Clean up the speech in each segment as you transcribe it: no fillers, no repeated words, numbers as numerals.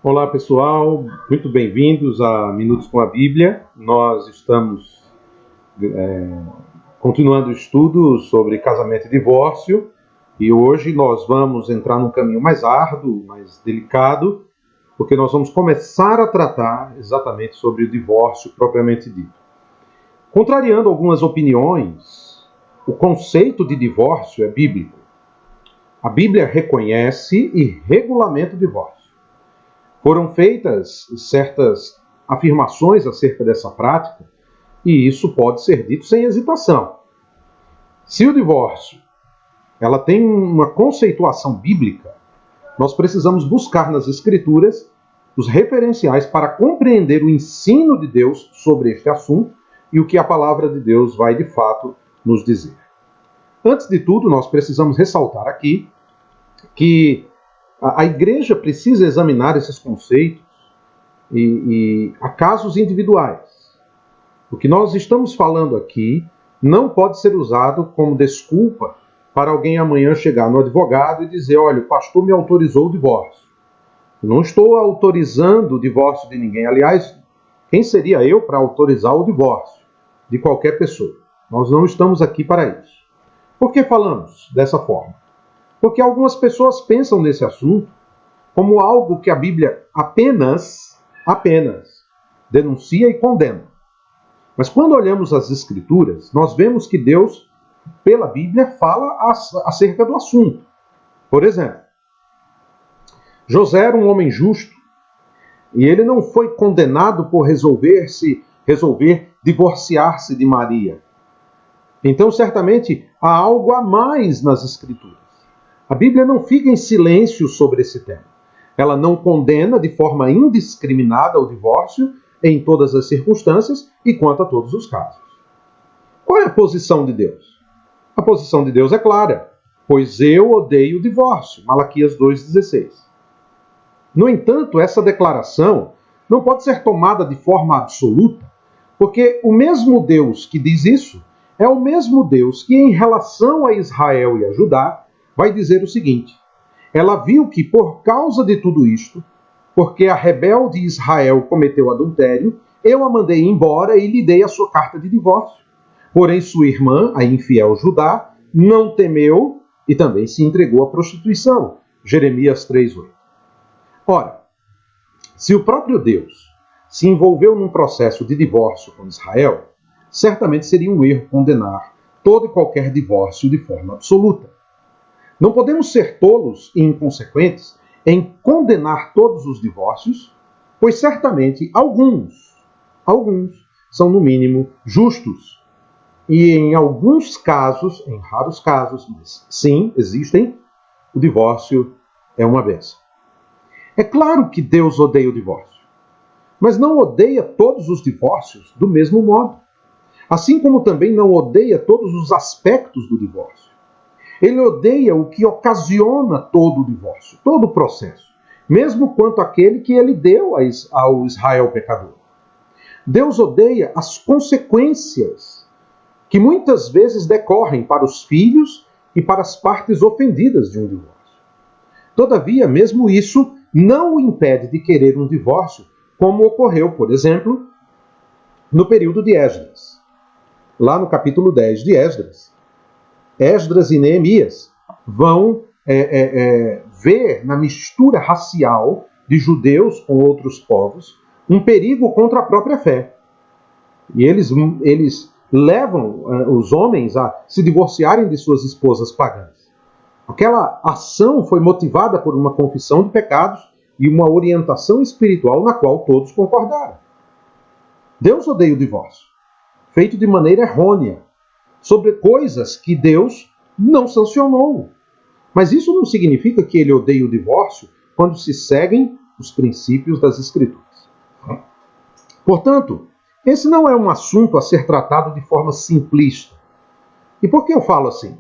Olá pessoal, muito bem-vindos a Minutos com a Bíblia. Nós estamos continuando o estudo sobre casamento e divórcio e hoje nós vamos entrar num caminho mais árduo, mais delicado, porque nós vamos começar a tratar exatamente sobre o divórcio propriamente dito. Contrariando algumas opiniões, o conceito de divórcio é bíblico. A Bíblia reconhece e regulamenta o divórcio. Foram feitas certas afirmações acerca dessa prática, e isso pode ser dito sem hesitação. Se o divórcio ela tem uma conceituação bíblica, nós precisamos buscar nas Escrituras os referenciais para compreender o ensino de Deus sobre este assunto e o que a palavra de Deus vai de fato nos dizer. Antes de tudo, nós precisamos ressaltar aqui que a igreja precisa examinar esses conceitos e há casos individuais. O que nós estamos falando aqui não pode ser usado como desculpa para alguém amanhã chegar no advogado e dizer: olha, o pastor me autorizou o divórcio. Eu não estou autorizando o divórcio de ninguém. Aliás, quem seria eu para autorizar o divórcio de qualquer pessoa? Nós não estamos aqui para isso. Por que falamos dessa forma? Porque algumas pessoas pensam nesse assunto como algo que a Bíblia apenas denuncia e condena. Mas quando olhamos as Escrituras, nós vemos que Deus, pela Bíblia, fala acerca do assunto. Por exemplo, José era um homem justo e ele não foi condenado por resolver divorciar-se de Maria. Então, certamente, há algo a mais nas Escrituras. A Bíblia não fica em silêncio sobre esse tema. Ela não condena de forma indiscriminada o divórcio em todas as circunstâncias e quanto a todos os casos. Qual é a posição de Deus? A posição de Deus é clara: pois eu odeio o divórcio. Malaquias 2,16. No entanto, essa declaração não pode ser tomada de forma absoluta, porque o mesmo Deus que diz isso é o mesmo Deus que, em relação a Israel e a Judá, vai dizer o seguinte: ela viu que por causa de tudo isto, porque a rebelde Israel cometeu adultério, eu a mandei embora e lhe dei a sua carta de divórcio. Porém sua irmã, a infiel Judá, não temeu e também se entregou à prostituição. Jeremias 3,8. Ora, se o próprio Deus se envolveu num processo de divórcio com Israel, certamente seria um erro condenar todo e qualquer divórcio de forma absoluta. Não podemos ser tolos e inconsequentes em condenar todos os divórcios, pois certamente alguns são no mínimo justos. E em alguns casos, em raros casos, mas sim, existem, o divórcio é uma bênção. É claro que Deus odeia o divórcio, mas não odeia todos os divórcios do mesmo modo. Assim como também não odeia todos os aspectos do divórcio. Ele odeia o que ocasiona todo o divórcio, todo o processo, mesmo quanto aquele que ele deu ao Israel pecador. Deus odeia as consequências que muitas vezes decorrem para os filhos e para as partes ofendidas de um divórcio. Todavia, mesmo isso não o impede de querer um divórcio, como ocorreu, por exemplo, no período de Esdras. Lá no capítulo 10 de Esdras e Neemias vão ver na mistura racial de judeus com outros povos um perigo contra a própria fé. E eles levam os homens a se divorciarem de suas esposas pagãs. Aquela ação foi motivada por uma confissão de pecados e uma orientação espiritual na qual todos concordaram. Deus odeia o divórcio, feito de maneira errônea, sobre coisas que Deus não sancionou. Mas isso não significa que ele odeia o divórcio quando se seguem os princípios das Escrituras. Portanto, esse não é um assunto a ser tratado de forma simplista. E por que eu falo assim?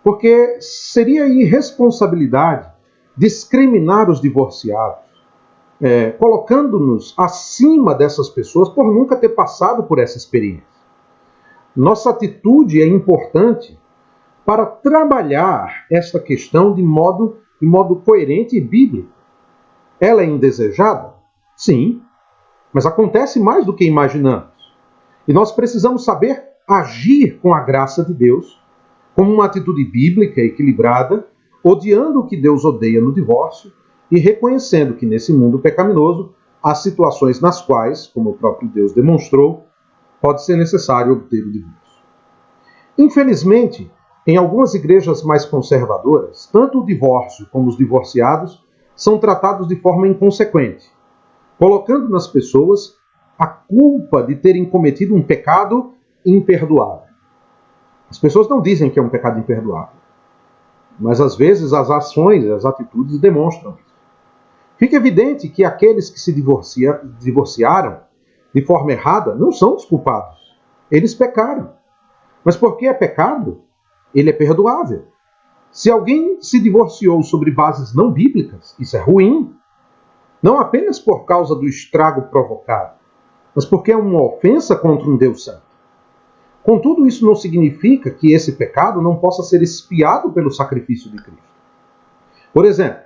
Porque seria irresponsabilidade discriminar os divorciados, colocando-nos acima dessas pessoas por nunca ter passado por essa experiência. Nossa atitude é importante para trabalhar esta questão de modo coerente e bíblico. Ela é indesejada? Sim, mas acontece mais do que imaginamos. E nós precisamos saber agir com a graça de Deus, como uma atitude bíblica equilibrada, odiando o que Deus odeia no divórcio e reconhecendo que nesse mundo pecaminoso há situações nas quais, como o próprio Deus demonstrou, pode ser necessário obter o divórcio. Infelizmente, em algumas igrejas mais conservadoras, tanto o divórcio como os divorciados são tratados de forma inconsequente, colocando nas pessoas a culpa de terem cometido um pecado imperdoável. As pessoas não dizem que é um pecado imperdoável, mas às vezes as ações, as atitudes demonstram isso. Fica evidente que aqueles que se divorciaram de forma errada não são os culpados. Eles pecaram. Mas porque é pecado, ele é perdoável. Se alguém se divorciou sobre bases não bíblicas, isso é ruim. Não apenas por causa do estrago provocado, mas porque é uma ofensa contra um Deus santo. Contudo, isso não significa que esse pecado não possa ser expiado pelo sacrifício de Cristo. Por exemplo,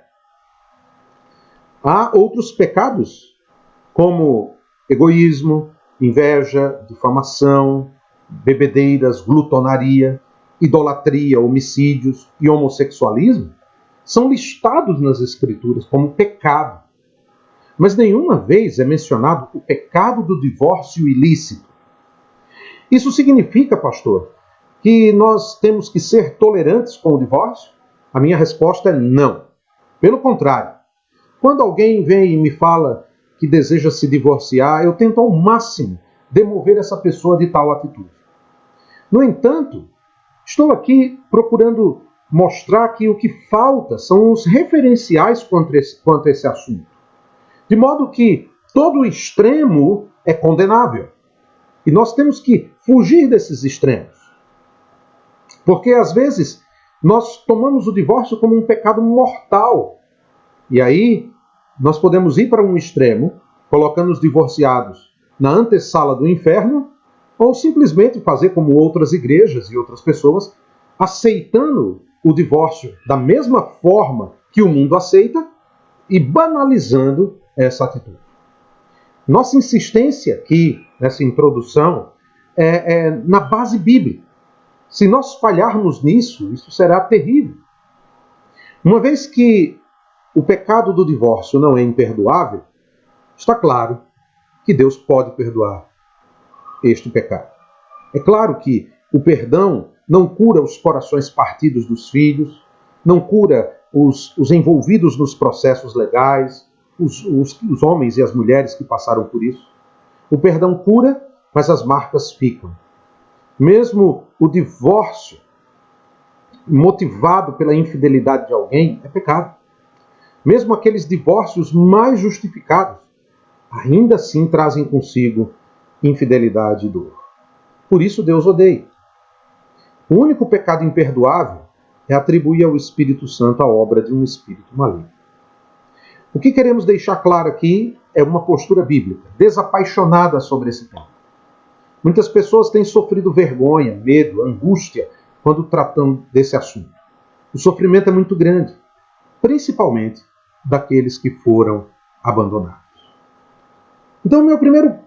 há outros pecados, como egoísmo, inveja, difamação, bebedeiras, glutonaria, idolatria, homicídios e homossexualismo, são listados nas Escrituras como pecado. Mas nenhuma vez é mencionado o pecado do divórcio ilícito. Isso significa, pastor, que nós temos que ser tolerantes com o divórcio? A minha resposta é não. Pelo contrário, quando alguém vem e me fala que deseja se divorciar, eu tento ao máximo demover essa pessoa de tal atitude. No entanto, estou aqui procurando mostrar que o que falta são os referenciais quanto a esse assunto. De modo que todo extremo é condenável. E nós temos que fugir desses extremos. Porque, às vezes, nós tomamos o divórcio como um pecado mortal. E aí, nós podemos ir para um extremo, colocando os divorciados na antessala do inferno, ou simplesmente fazer como outras igrejas e outras pessoas, aceitando o divórcio da mesma forma que o mundo aceita e banalizando essa atitude. Nossa insistência aqui, nessa introdução, é na base bíblica. Se nós falharmos nisso, isso será terrível. Uma vez que o pecado do divórcio não é imperdoável, está claro que Deus pode perdoar este pecado. É claro que o perdão não cura os corações partidos dos filhos, não cura os envolvidos nos processos legais, os homens e as mulheres que passaram por isso. O perdão cura, mas as marcas ficam. Mesmo o divórcio motivado pela infidelidade de alguém é pecado. Mesmo aqueles divórcios mais justificados, ainda assim trazem consigo infidelidade e dor. Por isso Deus odeia. O único pecado imperdoável é atribuir ao Espírito Santo a obra de um espírito maligno. O que queremos deixar claro aqui é uma postura bíblica, desapaixonada sobre esse tema. Muitas pessoas têm sofrido vergonha, medo, angústia quando tratam desse assunto. O sofrimento é muito grande, principalmente daqueles que foram abandonados. Então, o meu primeiro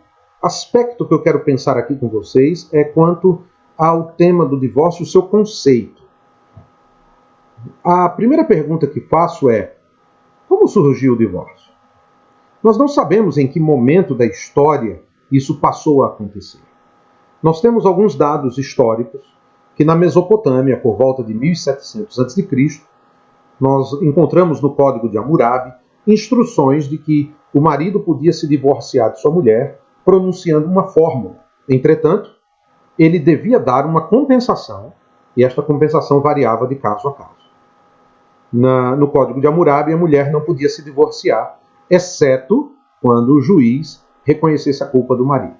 aspecto que eu quero pensar aqui com vocês é quanto ao tema do divórcio, o seu conceito. A primeira pergunta que faço é: como surgiu o divórcio? Nós não sabemos em que momento da história isso passou a acontecer. Nós temos alguns dados históricos que na Mesopotâmia, por volta de 1700 a.C., nós encontramos no Código de Hammurabi instruções de que o marido podia se divorciar de sua mulher pronunciando uma fórmula. Entretanto, ele devia dar uma compensação, e esta compensação variava de caso a caso. No Código de Hammurabi, a mulher não podia se divorciar, exceto quando o juiz reconhecesse a culpa do marido.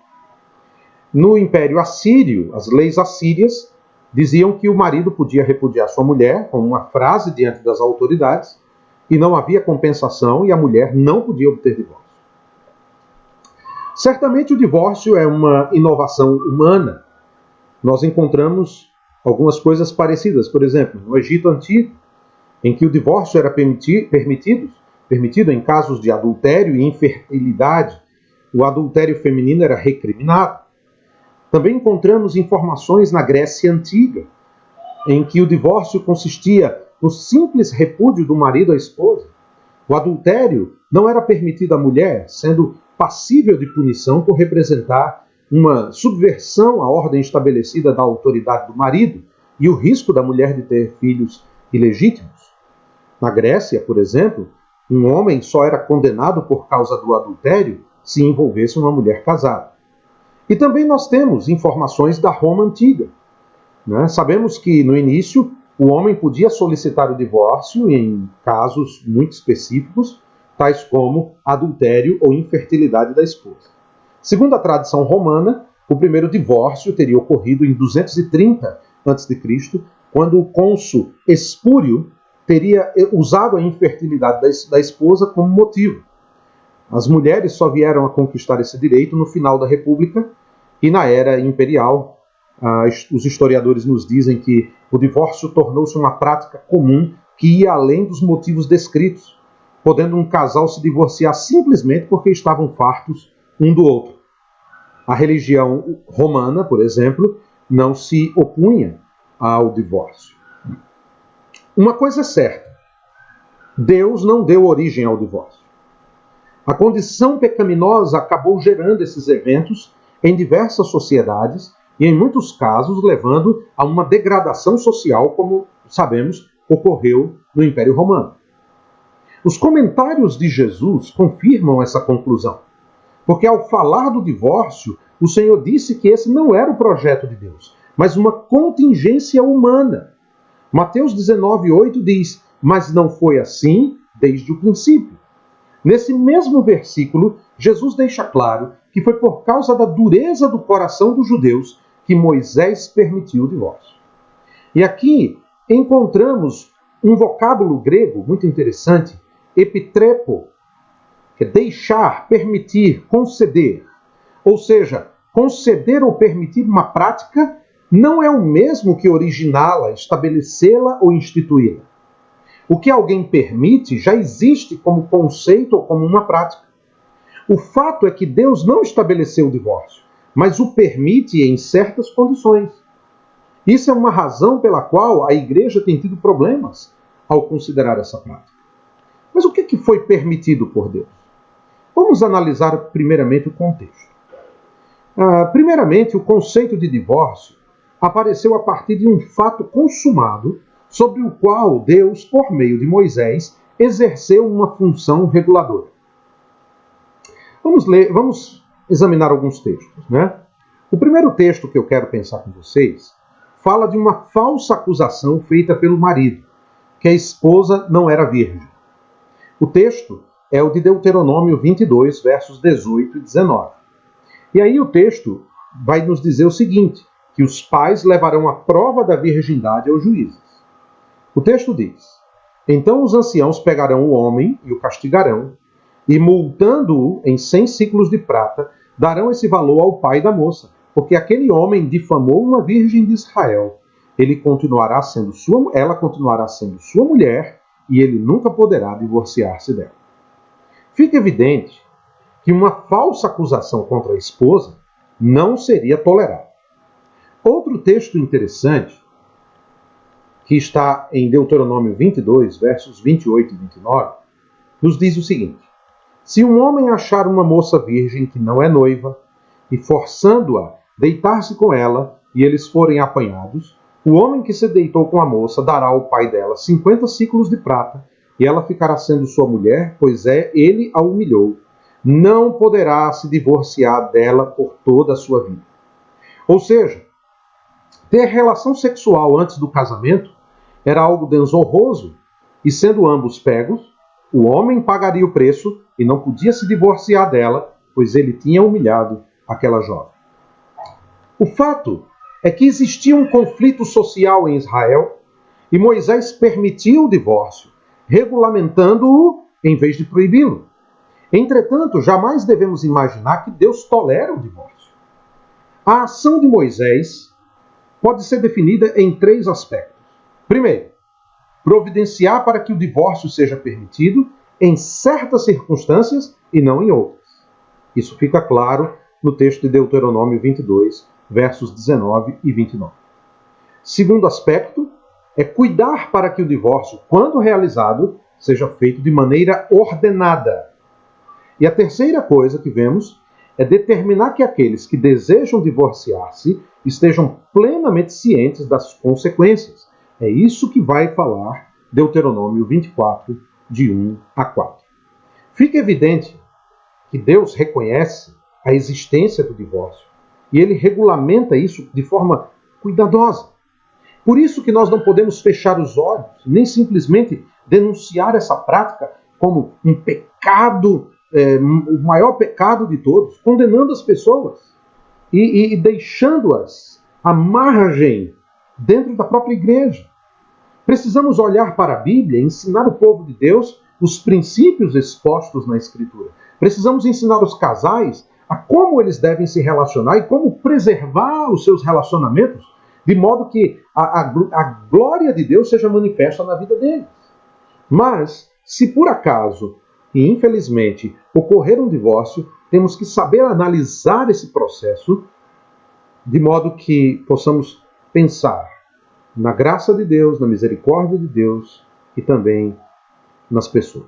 No Império Assírio, as leis assírias diziam que o marido podia repudiar sua mulher com uma frase diante das autoridades e não havia compensação e a mulher não podia obter divórcio. Certamente o divórcio é uma inovação humana. Nós encontramos algumas coisas parecidas. Por exemplo, no Egito Antigo, em que o divórcio era permitido, permitido em casos de adultério e infertilidade. O adultério feminino era recriminado. Também encontramos informações na Grécia Antiga, em que o divórcio consistia no simples repúdio do marido à esposa. O adultério não era permitido à mulher, sendo passível de punição por representar uma subversão à ordem estabelecida da autoridade do marido e o risco da mulher de ter filhos ilegítimos. Na Grécia, por exemplo, um homem só era condenado por causa do adultério se envolvesse uma mulher casada. E também nós temos informações da Roma Antiga. Sabemos que, no início, o homem podia solicitar o divórcio em casos muito específicos, tais como adultério ou infertilidade da esposa. Segundo a tradição romana, o primeiro divórcio teria ocorrido em 230 a.C., quando o cônsul Espúrio teria usado a infertilidade da esposa como motivo. As mulheres só vieram a conquistar esse direito no final da República e na Era Imperial. Os historiadores nos dizem que o divórcio tornou-se uma prática comum que ia além dos motivos descritos, podendo um casal se divorciar simplesmente porque estavam fartos um do outro. A religião romana, por exemplo, não se opunha ao divórcio. Uma coisa é certa: Deus não deu origem ao divórcio. A condição pecaminosa acabou gerando esses eventos em diversas sociedades e, em muitos casos, levando a uma degradação social, como sabemos, ocorreu no Império Romano. Os comentários de Jesus confirmam essa conclusão, porque ao falar do divórcio, o Senhor disse que esse não era o projeto de Deus, mas uma contingência humana. Mateus 19:8 diz: "Mas não foi assim desde o princípio." Nesse mesmo versículo, Jesus deixa claro que foi por causa da dureza do coração dos judeus que Moisés permitiu o divórcio. E aqui encontramos um vocábulo grego muito interessante, epitrepo, que é deixar, permitir, conceder. Ou seja, conceder ou permitir uma prática não é o mesmo que originá-la, estabelecê-la ou instituí-la. O que alguém permite já existe como conceito ou como uma prática. O fato é que Deus não estabeleceu o divórcio, mas o permite em certas condições. Isso é uma razão pela qual a igreja tem tido problemas ao considerar essa prática. Mas o que foi permitido por Deus? Vamos analisar primeiramente o contexto. Primeiramente, o conceito de divórcio apareceu a partir de um fato consumado sobre o qual Deus, por meio de exerceu uma função reguladora. Vamos examinar alguns textos. O primeiro texto que eu quero pensar com vocês fala de uma falsa acusação feita pelo marido, que a esposa não era virgem. O texto é o de Deuteronômio 22, versos 18 e 19. E aí o texto vai nos dizer o seguinte, que os pais levarão a prova da virgindade aos juízes. O texto diz: "Então os anciãos pegarão o homem e o castigarão, e multando-o em 100 siclos de prata, darão esse valor ao pai da moça, porque aquele homem difamou uma virgem de Israel. Ela continuará sendo sua mulher, e ele nunca poderá divorciar-se dela." Fica evidente que uma falsa acusação contra a esposa não seria tolerada. Outro texto interessante, que está em Deuteronômio 22, versos 28 e 29, nos diz o seguinte: "Se um homem achar uma moça virgem que não é noiva, e forçando-a deitar-se com ela, e eles forem apanhados, o homem que se deitou com a moça dará ao pai dela 50 siclos de prata, e ela ficará sendo sua mulher, pois ele a humilhou. Não poderá se divorciar dela por toda a sua vida." Ou seja, ter relação sexual antes do casamento era algo desonroso, e sendo ambos pegos, o homem pagaria o preço e não podia se divorciar dela, pois ele tinha humilhado aquela jovem. O fato é que existia um conflito social em Israel e Moisés permitiu o divórcio, regulamentando-o em vez de proibi-lo. Entretanto, jamais devemos imaginar que Deus tolera o divórcio. A ação de Moisés pode ser definida em 3 aspectos. Primeiro, providenciar para que o divórcio seja permitido em certas circunstâncias e não em outras. Isso fica claro no texto de Deuteronômio 22, versos 19 e 29. Segundo aspecto é cuidar para que o divórcio, quando realizado, seja feito de maneira ordenada. E a terceira coisa que vemos é determinar que aqueles que desejam divorciar-se estejam plenamente cientes das consequências. É isso que vai falar Deuteronômio 24, de 1 a 4. Fica evidente que Deus reconhece a existência do divórcio e ele regulamenta isso de forma cuidadosa. Por isso que nós não podemos fechar os olhos, nem simplesmente denunciar essa prática como um pecado, o maior pecado de todos, condenando as pessoas e deixando-as à margem dentro da própria igreja. Precisamos olhar para a Bíblia e ensinar o povo de Deus os princípios expostos na Escritura. Precisamos ensinar os casais a como eles devem se relacionar e como preservar os seus relacionamentos, de modo que a glória de Deus seja manifesta na vida deles. Mas, se por acaso, e infelizmente, ocorrer um divórcio, temos que saber analisar esse processo, de modo que possamos pensar na graça de Deus, na misericórdia de Deus e também nas pessoas.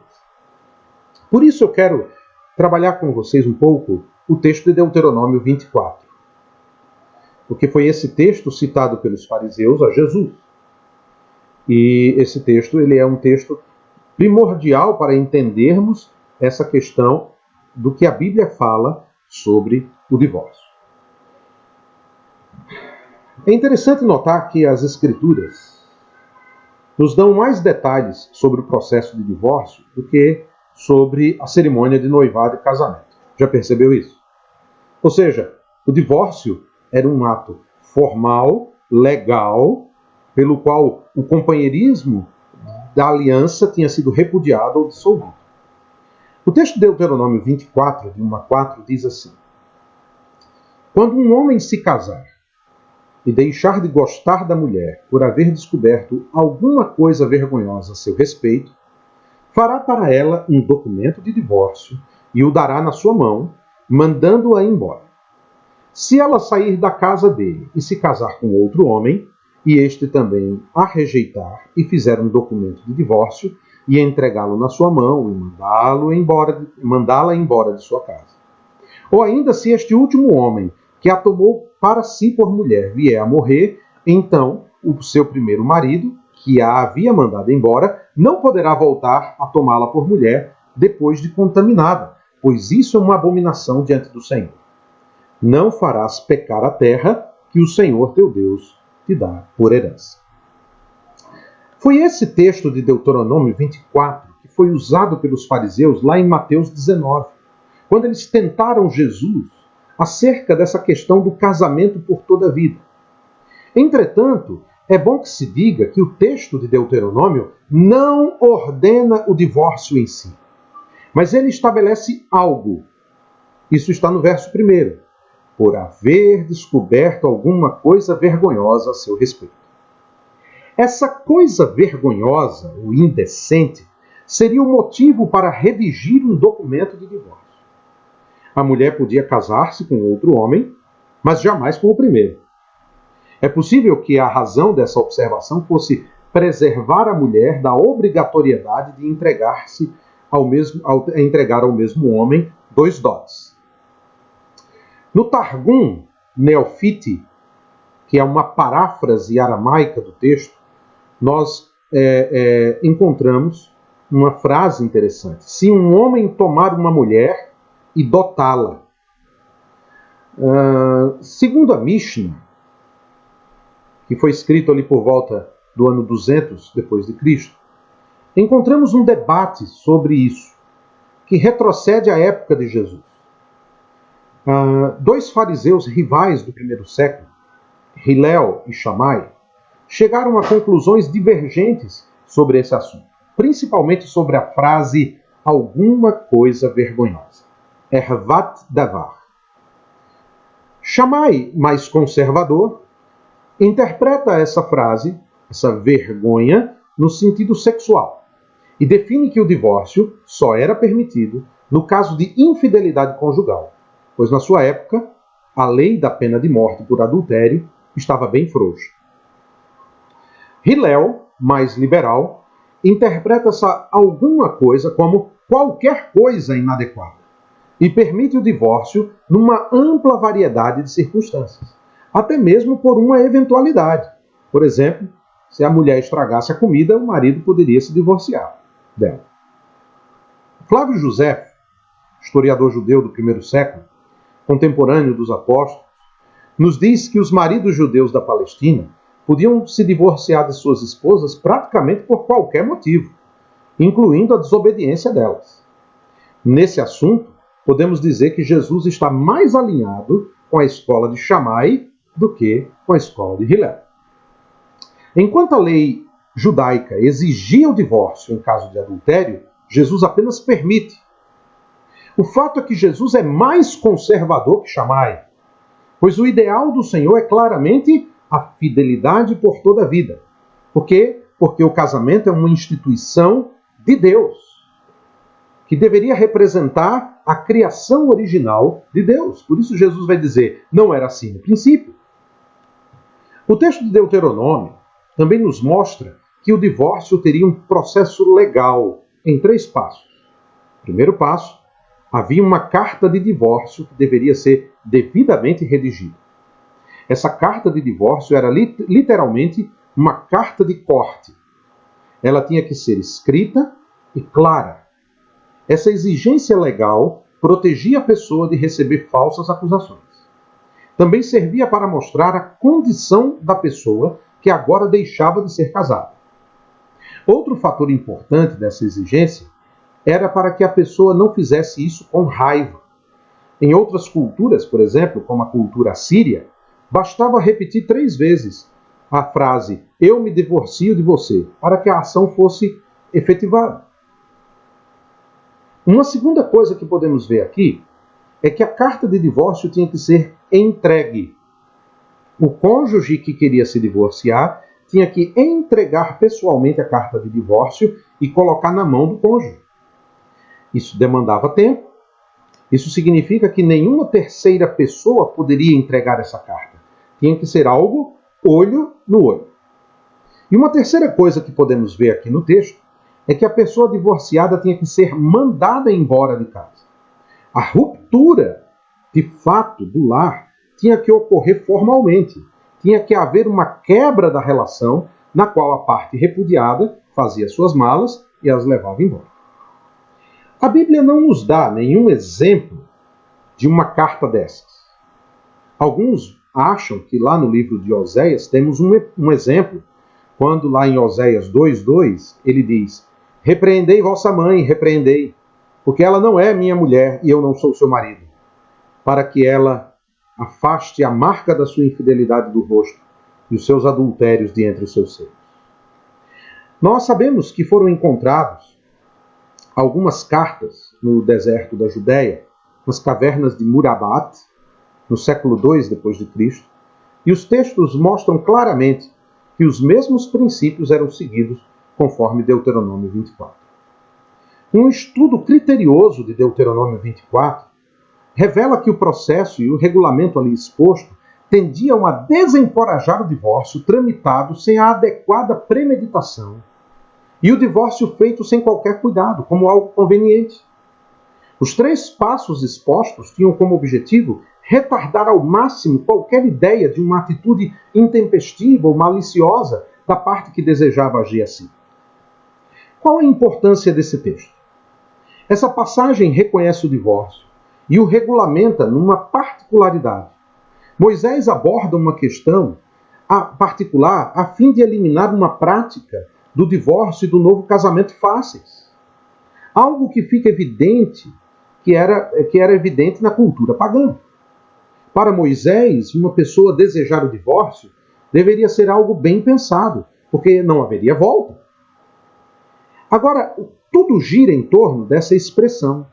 Por isso eu quero trabalhar com vocês um pouco o texto de Deuteronômio 24. Porque foi esse texto citado pelos fariseus a Jesus. E esse texto ele é um texto primordial para entendermos essa questão do que a Bíblia fala sobre o divórcio. É interessante notar que as Escrituras nos dão mais detalhes sobre o processo de divórcio do que sobre a cerimônia de noivado e casamento. Já percebeu isso? Ou seja, o divórcio era um ato formal, legal, pelo qual o companheirismo da aliança tinha sido repudiado ou dissolvido. O texto de Deuteronômio 24, de 1 a 4, diz assim: Quando um homem se casar e deixar de gostar da mulher por haver descoberto alguma coisa vergonhosa a seu respeito, fará para ela um documento de divórcio e o dará na sua mão, mandando-a embora. Se ela sair da casa dele e se casar com outro homem, e este também a rejeitar e fizer um documento de divórcio e entregá-lo na sua mão e mandá-la embora de sua casa. Ou ainda se este último homem que a tomou para si por mulher vier a morrer, então o seu primeiro marido, que a havia mandado embora, não poderá voltar a tomá-la por mulher depois de contaminada, pois isso é uma abominação diante do Senhor. Não farás pecar a terra que o Senhor teu Deus te dá por herança. Foi esse texto de Deuteronômio 24 que foi usado pelos fariseus lá em Mateus 19, quando eles tentaram Jesus acerca dessa questão do casamento por toda a vida. Entretanto, é bom que se diga que o texto de Deuteronômio não ordena o divórcio em si, mas ele estabelece algo. Isso está no verso 1. Por haver descoberto alguma coisa vergonhosa a seu respeito. Essa coisa vergonhosa, ou indecente, seria o motivo para redigir um documento de divórcio. A mulher podia casar-se com outro homem, mas jamais com o primeiro. É possível que a razão dessa observação fosse preservar a mulher da obrigatoriedade de entregar ao mesmo homem 2 dotes. No Targum Neofite, que é uma paráfrase aramaica do texto, nós encontramos uma frase interessante. Se um homem tomar uma mulher e dotá-la. Segundo a Mishnah, que foi escrito ali por volta do ano 200 depois de Cristo, encontramos um debate sobre isso, que retrocede à época de Jesus. 2 fariseus rivais do primeiro século, Hilel e Shammai, chegaram a conclusões divergentes sobre esse assunto, principalmente sobre a frase alguma coisa vergonhosa. Ervat davar. Shammai, mais conservador, interpreta essa frase, essa vergonha, no sentido sexual, e define que o divórcio só era permitido no caso de infidelidade conjugal, pois na sua época a lei da pena de morte por adultério estava bem frouxa. Hillel, mais liberal, interpreta essa alguma coisa como qualquer coisa inadequada e permite o divórcio numa ampla variedade de circunstâncias, até mesmo por uma eventualidade. Por exemplo, se a mulher estragasse a comida, o marido poderia se divorciar dela. Flávio José, historiador judeu do primeiro século, contemporâneo dos apóstolos, nos diz que os maridos judeus da Palestina podiam se divorciar de suas esposas praticamente por qualquer motivo, incluindo a desobediência delas. Nesse assunto, podemos dizer que Jesus está mais alinhado com a escola de Shammai do que com a escola de Hillel. Enquanto a lei judaica exigia o divórcio em caso de adultério, Jesus apenas permite. O fato é que Jesus é mais conservador que Shammai, pois o ideal do Senhor é claramente a fidelidade por toda a vida. Por quê? Porque o casamento é uma instituição de Deus, que deveria representar a criação original de Deus. Por isso Jesus vai dizer, não era assim no princípio. O texto de Deuteronômio também nos mostra que o divórcio teria um processo legal em 3 passos. Primeiro passo, havia uma carta de divórcio que deveria ser devidamente redigida. Essa carta de divórcio era literalmente uma carta de corte. Ela tinha que ser escrita e clara. Essa exigência legal protegia a pessoa de receber falsas acusações. Também servia para mostrar a condição da pessoa que agora deixava de ser casada. Outro fator importante dessa exigência era para que a pessoa não fizesse isso com raiva. Em outras culturas, por exemplo, como a cultura assíria, bastava repetir 3 vezes a frase "eu me divorcio de você", para que a ação fosse efetivada. Uma segunda coisa que podemos ver aqui é que a carta de divórcio tinha que ser entregue. O cônjuge que queria se divorciar tinha que entregar pessoalmente a carta de divórcio e colocar na mão do cônjuge. Isso demandava tempo. Isso significa que nenhuma terceira pessoa poderia entregar essa carta. Tinha que ser algo olho no olho. E uma terceira coisa que podemos ver aqui no texto é que a pessoa divorciada tinha que ser mandada embora de casa. A ruptura, de fato, do lar tinha que ocorrer formalmente. Tinha que haver uma quebra da relação na qual a parte repudiada fazia suas malas e as levava embora. A Bíblia não nos dá nenhum exemplo de uma carta dessas. Alguns acham que lá no livro de Oséias temos um exemplo, quando lá em Oséias 2:2 ele diz: "Repreendei vossa mãe, repreendei, porque ela não é minha mulher e eu não sou seu marido, para que ela afaste a marca da sua infidelidade do rosto e os seus adultérios de entre os seus seios." Nós sabemos que foram encontrados algumas cartas no deserto da Judéia, nas cavernas de Murabat, no século II d.C., e os textos mostram claramente que os mesmos princípios eram seguidos conforme Deuteronômio 24. Um estudo criterioso de Deuteronômio 24 revela que o processo e o regulamento ali exposto tendiam a desencorajar o divórcio tramitado sem a adequada premeditação e o divórcio feito sem qualquer cuidado, como algo conveniente. Os 3 passos expostos tinham como objetivo retardar ao máximo qualquer ideia de uma atitude intempestiva ou maliciosa da parte que desejava agir assim. Qual a importância desse texto? Essa passagem reconhece o divórcio e o regulamenta numa particularidade. Moisés aborda uma questão particular a fim de eliminar uma prática do divórcio e do novo casamento fáceis. Algo que fica evidente, que era evidente na cultura pagã. Para Moisés, uma pessoa desejar o divórcio deveria ser algo bem pensado, porque não haveria volta. Agora, tudo gira em torno dessa expressão,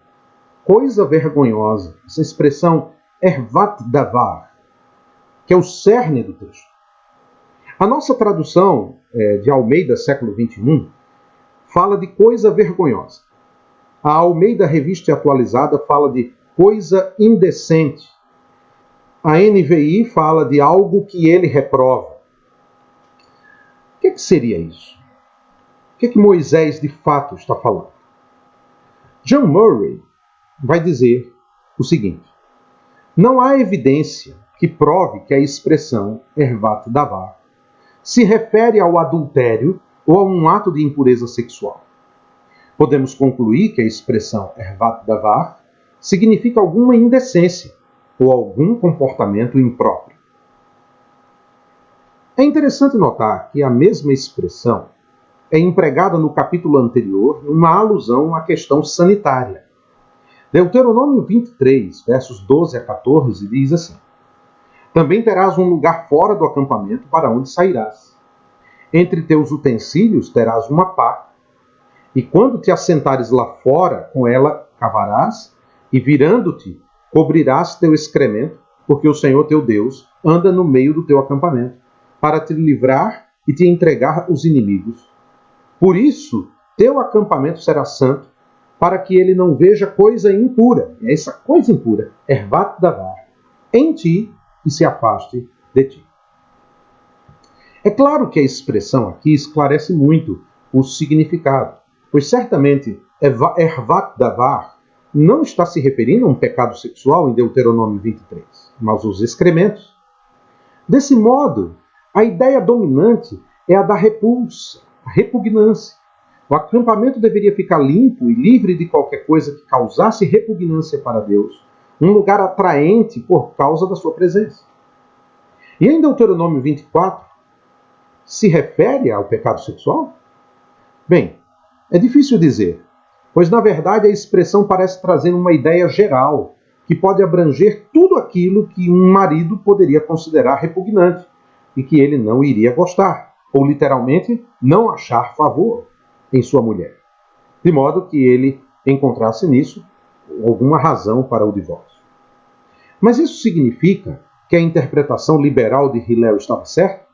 coisa vergonhosa, essa expressão ervat davar, que é o cerne do texto. A nossa tradução de Almeida, século XXI, fala de coisa vergonhosa. A Almeida Revista Atualizada fala de coisa indecente. A NVI fala de algo que ele reprova. O que seria isso? O que Moisés de fato está falando? John Murray vai dizer o seguinte: não há evidência que prove que a expressão ervat davar se refere ao adultério ou a um ato de impureza sexual. Podemos concluir que a expressão ervat davar significa alguma indecência ou algum comportamento impróprio. É interessante notar que a mesma expressão é empregada no capítulo anterior numa alusão à questão sanitária. Deuteronômio 23, versos 12 a 14, diz assim: também terás um lugar fora do acampamento para onde sairás. Entre teus utensílios terás uma pá, e quando te assentares lá fora, com ela cavarás, e virando-te, cobrirás teu excremento, porque o Senhor teu Deus anda no meio do teu acampamento, para te livrar e te entregar os inimigos. Por isso, teu acampamento será santo, para que ele não veja coisa impura, e essa coisa impura, ervat davar, em ti, e se afaste de ti. É claro que a expressão aqui esclarece muito o significado, pois certamente ervat davar não está se referindo a um pecado sexual em Deuteronômio 23, mas aos excrementos. Desse modo, a ideia dominante é a da repulsa, a repugnância. O acampamento deveria ficar limpo e livre de qualquer coisa que causasse repugnância para Deus, um lugar atraente por causa da sua presença. E em Deuteronômio 24, se refere ao pecado sexual? Bem, é difícil dizer, pois na verdade a expressão parece trazer uma ideia geral, que pode abranger tudo aquilo que um marido poderia considerar repugnante e que ele não iria gostar, ou literalmente não achar favor em sua mulher, de modo que ele encontrasse nisso alguma razão para o divórcio. Mas isso significa que a interpretação liberal de Hillel estava certa?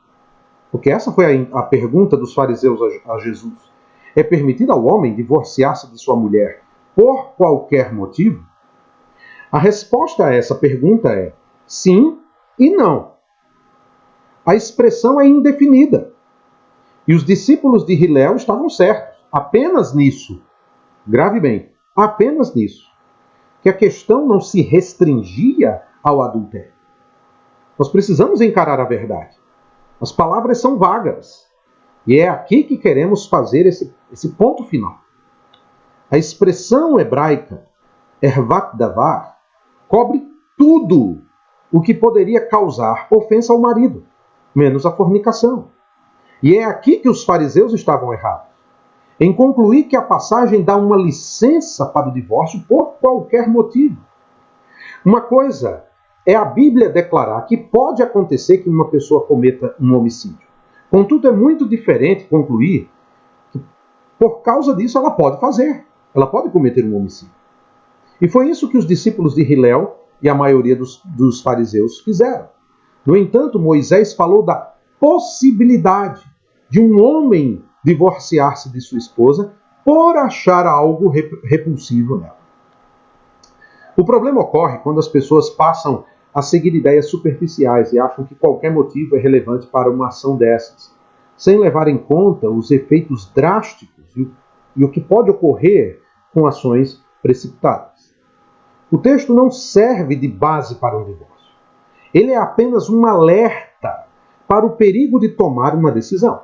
Porque essa foi a pergunta dos fariseus a Jesus. É permitido ao homem divorciar-se de sua mulher por qualquer motivo? A resposta a essa pergunta é sim e não. A expressão é indefinida. E os discípulos de Hillel estavam certos, apenas nisso. Grave bem, apenas nisso. Que a questão não se restringia ao adultério. Nós precisamos encarar a verdade. As palavras são vagas. E é aqui que queremos fazer esse ponto final. A expressão hebraica, ervat davar, cobre tudo o que poderia causar ofensa ao marido, menos a fornicação. E é aqui que os fariseus estavam errados, em concluir que a passagem dá uma licença para o divórcio por qualquer motivo. Uma coisa é a Bíblia declarar que pode acontecer que uma pessoa cometa um homicídio. Contudo, é muito diferente concluir que, por causa disso, ela pode cometer um homicídio. E foi isso que os discípulos de Hillel e a maioria dos fariseus fizeram. No entanto, Moisés falou da possibilidade de um homem divorciar-se de sua esposa por achar algo repulsivo nela. O problema ocorre quando as pessoas passam a seguir ideias superficiais e acham que qualquer motivo é relevante para uma ação dessas, sem levar em conta os efeitos drásticos e o que pode ocorrer com ações precipitadas. O texto não serve de base para um divórcio. Ele é apenas um alerta para o perigo de tomar uma decisão.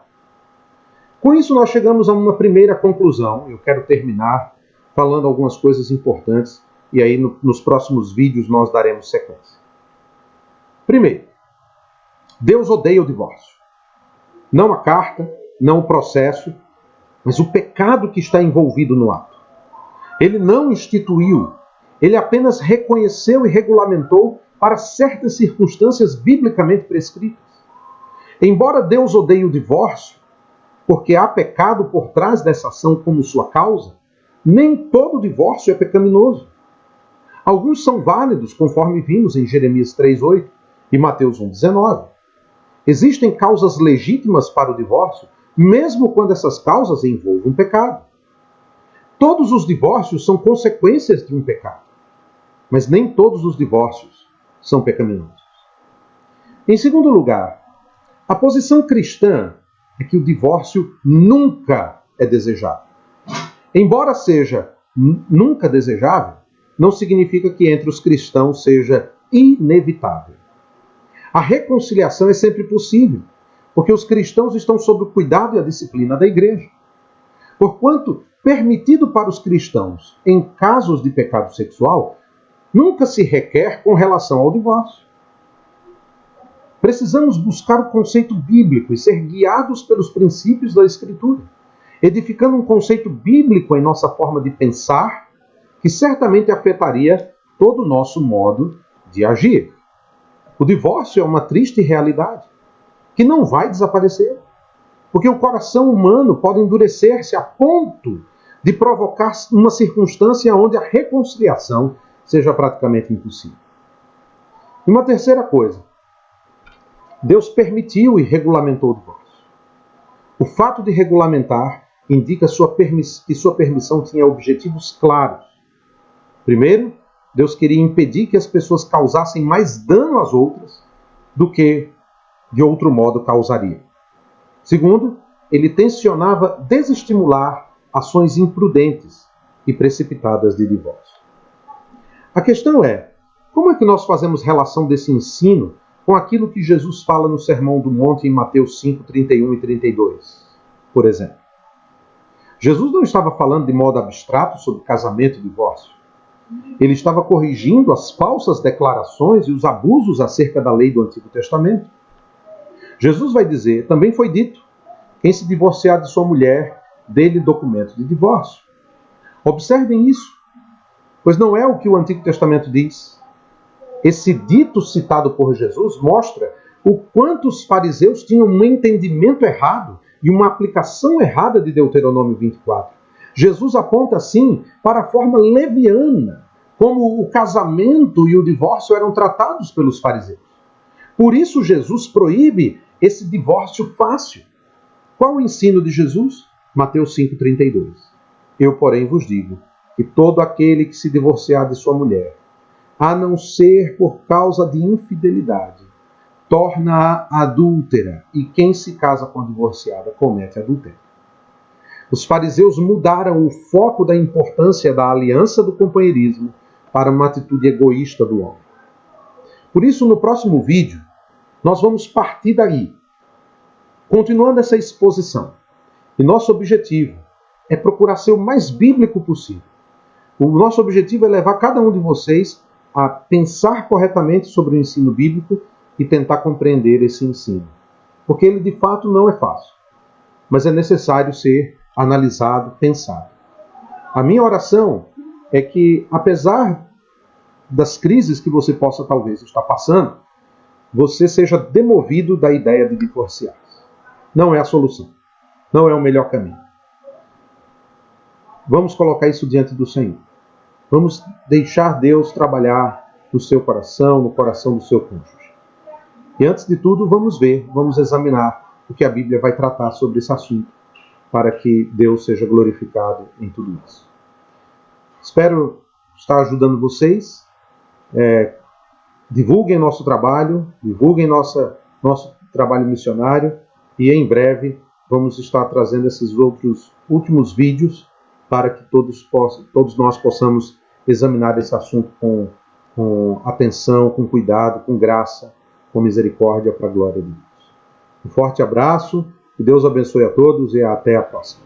Com isso, nós chegamos a uma primeira conclusão. Eu quero terminar falando algumas coisas importantes e aí nos próximos vídeos nós daremos sequência. Primeiro, Deus odeia o divórcio. Não a carta, não o processo, mas o pecado que está envolvido no ato. Ele não instituiu, ele apenas reconheceu e regulamentou para certas circunstâncias biblicamente prescritas. Embora Deus odeie o divórcio, porque há pecado por trás dessa ação como sua causa, nem todo divórcio é pecaminoso. Alguns são válidos, conforme vimos em Jeremias 3:8 e Mateus 1:19. Existem causas legítimas para o divórcio mesmo quando essas causas envolvam um pecado. Todos os divórcios são consequências de um pecado, mas nem todos os divórcios são pecaminosos. Em segundo lugar, a posição cristã é que o divórcio nunca é desejável. Embora seja nunca desejável, não significa que entre os cristãos seja inevitável. A reconciliação é sempre possível, porque os cristãos estão sob o cuidado e a disciplina da igreja. Porquanto, permitido para os cristãos, em casos de pecado sexual, nunca se requer com relação ao divórcio. Precisamos buscar o conceito bíblico e ser guiados pelos princípios da Escritura, edificando um conceito bíblico em nossa forma de pensar, que certamente afetaria todo o nosso modo de agir. O divórcio é uma triste realidade, que não vai desaparecer, porque o coração humano pode endurecer-se a ponto de provocar uma circunstância onde a reconciliação seja praticamente impossível. E uma terceira coisa, Deus permitiu e regulamentou o divórcio. O fato de regulamentar indica que sua permissão tinha objetivos claros. Primeiro, Deus queria impedir que as pessoas causassem mais dano às outras do que de outro modo causariam. Segundo, ele tensionava desestimular ações imprudentes e precipitadas de divórcio. A questão é, como é que nós fazemos relação desse ensino com aquilo que Jesus fala no Sermão do Monte em Mateus 5, 31 e 32, por exemplo? Jesus não estava falando de modo abstrato sobre casamento e divórcio. Ele estava corrigindo as falsas declarações e os abusos acerca da lei do Antigo Testamento. Jesus vai dizer, também foi dito, quem se divorciar de sua mulher, dê-lhe documento de divórcio. Observem isso, pois não é o que o Antigo Testamento diz. Esse dito citado por Jesus mostra o quanto os fariseus tinham um entendimento errado e uma aplicação errada de Deuteronômio 24. Jesus aponta, assim, para a forma leviana como o casamento e o divórcio eram tratados pelos fariseus. Por isso Jesus proíbe esse divórcio fácil. Qual o ensino de Jesus? Mateus 5,32. Eu, porém, vos digo que todo aquele que se divorciar de sua mulher, a não ser por causa de infidelidade, torna-a adúltera, e quem se casa com a divorciada comete adultério. Os fariseus mudaram o foco da importância da aliança do companheirismo para uma atitude egoísta do homem. Por isso, no próximo vídeo, nós vamos partir daí, continuando essa exposição. E nosso objetivo é procurar ser o mais bíblico possível. O nosso objetivo é levar cada um de vocês a pensar corretamente sobre o ensino bíblico e tentar compreender esse ensino. Porque ele, de fato, não é fácil. Mas é necessário ser analisado, pensado. A minha oração é que, apesar das crises que você possa talvez estar passando, você seja demovido da ideia de divorciar-se. Não é a solução. Não é o melhor caminho. Vamos colocar isso diante do Senhor. Vamos deixar Deus trabalhar no seu coração, no coração do seu cônjuge. E antes de tudo, vamos examinar o que a Bíblia vai tratar sobre esse assunto, para que Deus seja glorificado em tudo isso. Espero estar ajudando vocês. Divulguem nosso trabalho, divulguem nosso trabalho missionário, e em breve vamos estar trazendo esses últimos vídeos para que todos nós possamos examinar esse assunto com atenção, com cuidado, com graça, com misericórdia, para a glória de Deus. Um forte abraço, que Deus abençoe a todos e até a próxima.